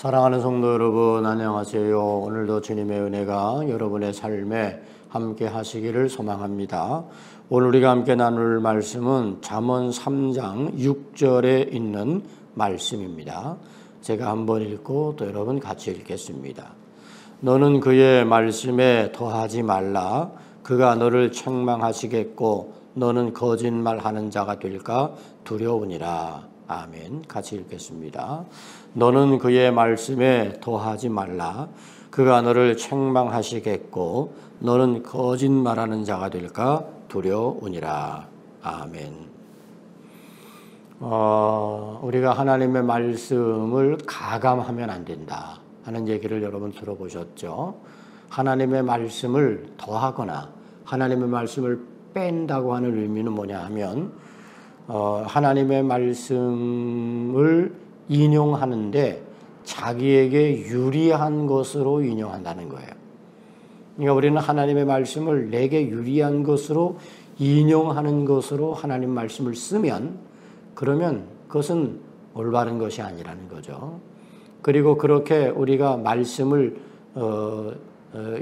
사랑하는 성도 여러분, 안녕하세요. 오늘도 주님의 은혜가 여러분의 삶에 함께 하시기를 소망합니다. 오늘 우리가 함께 나눌 말씀은 잠언 3장 6절에 있는 말씀입니다. 제가 한번 읽고 또 여러분 같이 읽겠습니다. 너는 그의 말씀에 더하지 말라. 그가 너를 책망하시겠고 너는 거짓말하는 자가 될까 두려우니라. 아멘. 같이 읽겠습니다. 너는 그의 말씀에 더하지 말라. 그가 너를 책망하시겠고 너는 거짓말하는 자가 될까 두려우니라. 아멘. 우리가 하나님의 말씀을 가감하면 안 된다 하는 얘기를 여러분 들어보셨죠? 하나님의 말씀을 더하거나 하나님의 말씀을 뺀다고 하는 의미는 뭐냐 하면 하나님의 말씀을 인용하는데 자기에게 유리한 것으로 인용한다는 거예요. 그러니까 우리는 하나님의 말씀을 내게 유리한 것으로 인용하는 것으로 하나님 말씀을 쓰면 그러면 그것은 올바른 것이 아니라는 거죠. 그리고 그렇게 우리가 말씀을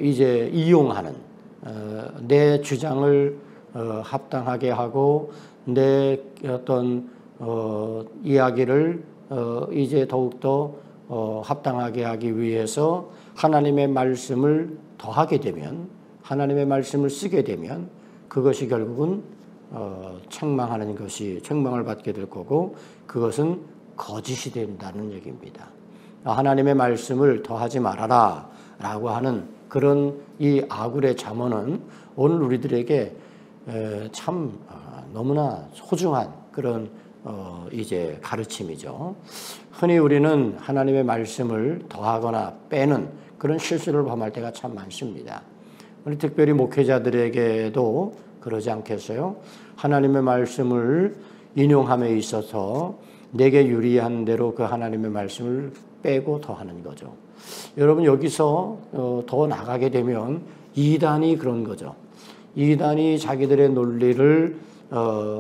이제 이용하는 내 주장을 합당하게 하고 내 어떤 이야기를 이제 더욱더 합당하게 하기 위해서 하나님의 말씀을 더하게 되면 하나님의 말씀을 쓰게 되면 그것이 결국은 책망하는 것이 책망을 받게 될 거고 그것은 거짓이 된다는 얘기입니다. 하나님의 말씀을 더하지 말아라 라고 하는 그런 이 아굴의 잠언은 오늘 우리들에게 참 너무나 소중한 그런 이제 가르침이죠. 흔히 우리는 하나님의 말씀을 더하거나 빼는 그런 실수를 범할 때가 참 많습니다. 우리 특별히 목회자들에게도 그러지 않겠어요? 하나님의 말씀을 인용함에 있어서 내게 유리한 대로 그 하나님의 말씀을 빼고 더하는 거죠. 여러분 여기서 더 나가게 되면 이단이 그런 거죠. 이단이 자기들의 논리를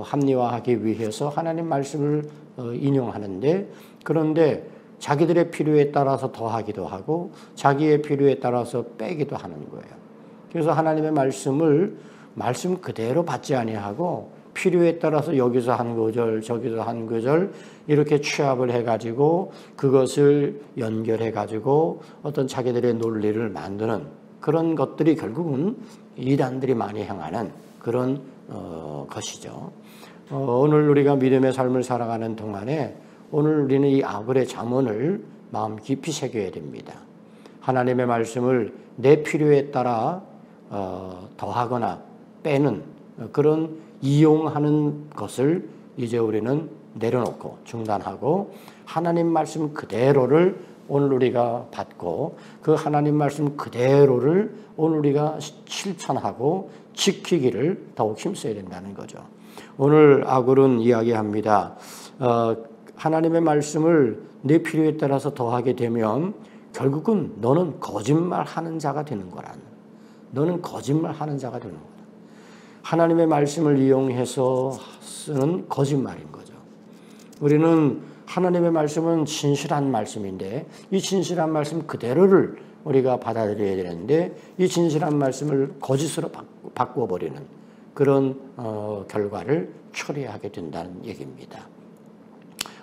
합리화하기 위해서 하나님 말씀을 인용하는데 그런데 자기들의 필요에 따라서 더하기도 하고 자기의 필요에 따라서 빼기도 하는 거예요. 그래서 하나님의 말씀을 말씀 그대로 받지 아니하고 필요에 따라서 여기서 한 구절 저기서 한 구절 이렇게 취합을 해가지고 그것을 연결해가지고 어떤 자기들의 논리를 만드는 그런 것들이 결국은 이단들이 많이 행하는 그런 것이죠. 오늘 우리가 믿음의 삶을 살아가는 동안에 오늘 우리는 이 아굴의 잠언을 마음 깊이 새겨야 됩니다. 하나님의 말씀을 내 필요에 따라 더하거나 빼는 그런 이용하는 것을 이제 우리는 내려놓고 중단하고 하나님 말씀 그대로를 오늘 우리가 받고 그 하나님 말씀 그대로를 오늘 우리가 실천하고 지키기를 더욱 힘써야 된다는 거죠. 오늘 아굴은 이야기합니다. 하나님의 말씀을 내 필요에 따라서 더하게 되면 결국은 너는 거짓말하는 자가 되는 거란. 너는 거짓말하는 자가 되는 거다. 하나님의 말씀을 이용해서 쓰는 거짓말인 거죠. 우리는 하나님의 말씀은 진실한 말씀인데 이 진실한 말씀 그대로를 우리가 받아들여야 되는데 이 진실한 말씀을 거짓으로 바꿔버리는 그런 결과를 초래하게 된다는 얘기입니다.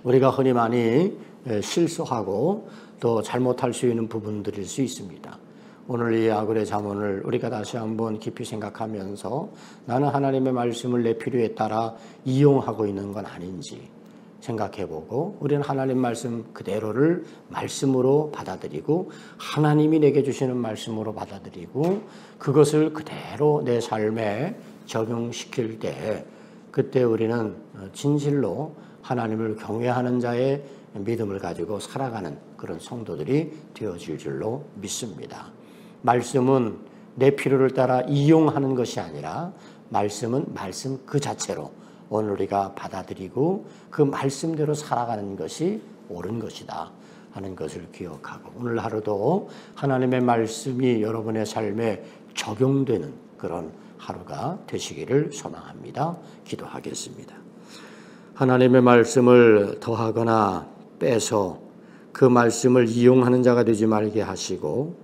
우리가 흔히 많이 실수하고 또 잘못할 수 있는 부분들일 수 있습니다. 오늘 이 아굴의 잠언을 우리가 다시 한번 깊이 생각하면서 나는 하나님의 말씀을 내 필요에 따라 이용하고 있는 건 아닌지 생각해보고 우리는 하나님 말씀 그대로를 말씀으로 받아들이고 하나님이 내게 주시는 말씀으로 받아들이고 그것을 그대로 내 삶에 적용시킬 때 그때 우리는 진실로 하나님을 경외하는 자의 믿음을 가지고 살아가는 그런 성도들이 되어질 줄로 믿습니다. 말씀은 내 필요를 따라 이용하는 것이 아니라 말씀은 말씀 그 자체로 오늘 우리가 받아들이고 그 말씀대로 살아가는 것이 옳은 것이다 하는 것을 기억하고 오늘 하루도 하나님의 말씀이 여러분의 삶에 적용되는 그런 하루가 되시기를 소망합니다. 기도하겠습니다. 하나님의 말씀을 더하거나 빼서 그 말씀을 이용하는 자가 되지 말게 하시고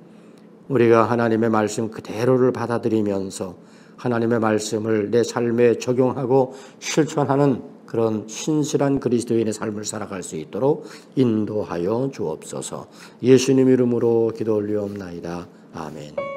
우리가 하나님의 말씀 그대로를 받아들이면서 하나님의 말씀을 내 삶에 적용하고 실천하는 그런 신실한 그리스도인의 삶을 살아갈 수 있도록 인도하여 주옵소서. 예수님 이름으로 기도 올리옵나이다. 아멘.